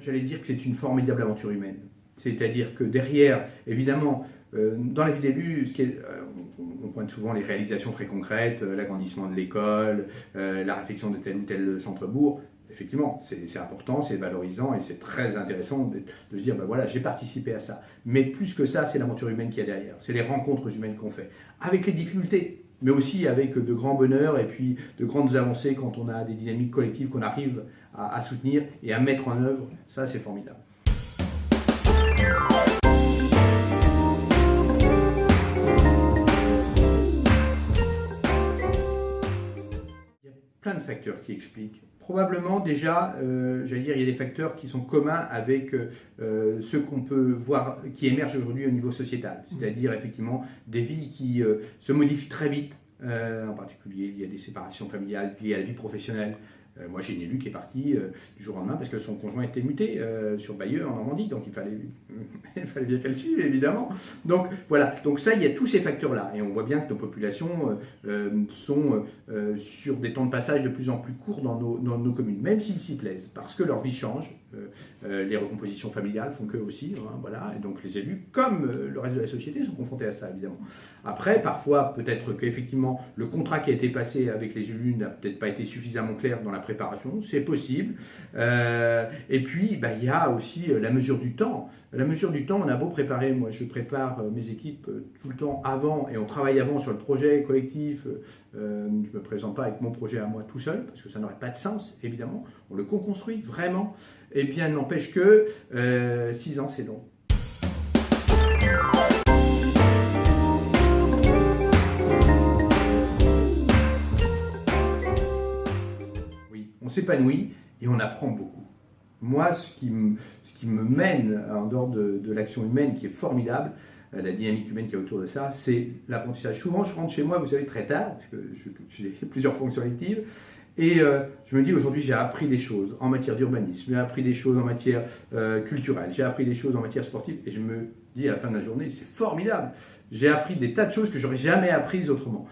j'allais dire que c'est une formidable aventure humaine. C'est-à-dire que derrière, évidemment, dans la vie d'élu, on pointe souvent les réalisations très concrètes, l'agrandissement de l'école, la réflexion de tel ou tel centre-bourg. Effectivement, c'est important, c'est valorisant et c'est très intéressant de se dire, ben voilà, j'ai participé à ça. Mais plus que ça, c'est l'aventure humaine qu'il y a derrière. C'est les rencontres humaines qu'on fait, avec les difficultés, mais aussi avec de grands bonheurs et puis de grandes avancées quand on a des dynamiques collectives qu'on arrive à soutenir et à mettre en œuvre. Ça, c'est formidable. Il y a plein de facteurs qui expliquent. Probablement déjà, j'allais dire, il y a des facteurs qui sont communs avec ceux qu'on peut voir, qui émergent aujourd'hui au niveau sociétal. C'est-à-dire effectivement des vies qui se modifient très vite. En particulier, il y a des séparations familiales liées à la vie professionnelle. Moi, j'ai une élue qui est partie du jour au lendemain parce que son conjoint était muté sur Bayeux, en Normandie. Donc, il fallait bien qu'elle suive, évidemment. Donc, voilà. Donc, ça, il y a tous ces facteurs-là. Et on voit bien que nos populations sont sur des temps de passage de plus en plus courts dans nos communes, même s'ils s'y plaisent, parce que leur vie change. Les recompositions familiales font qu'eux aussi. Hein, voilà. Et donc, les élus, comme le reste de la société, sont confrontés à ça, évidemment. Après, parfois, peut-être qu'effectivement, le contrat qui a été passé avec les élus n'a peut-être pas été suffisamment clair dans la préparation, c'est possible. Et puis, il y a aussi la mesure du temps. La mesure du temps, on a beau préparer, moi je prépare mes équipes tout le temps avant, et on travaille avant sur le projet collectif. Je ne me présente pas avec mon projet à moi tout seul, parce que ça n'aurait pas de sens, évidemment. On le co-construit vraiment. Et bien, n'empêche que 6 ans, c'est long. On s'épanouit et on apprend beaucoup. Moi, ce qui me mène en dehors de l'action humaine qui est formidable, la dynamique humaine qui est autour de ça, c'est l'apprentissage. Souvent, je rentre chez moi, vous savez, très tard, parce que j'ai plusieurs fonctions électives, et je me dis aujourd'hui, j'ai appris des choses en matière d'urbanisme, j'ai appris des choses en matière culturelle, j'ai appris des choses en matière sportive, et je me dis à la fin de la journée, c'est formidable. J'ai appris des tas de choses que j'aurais jamais apprises autrement.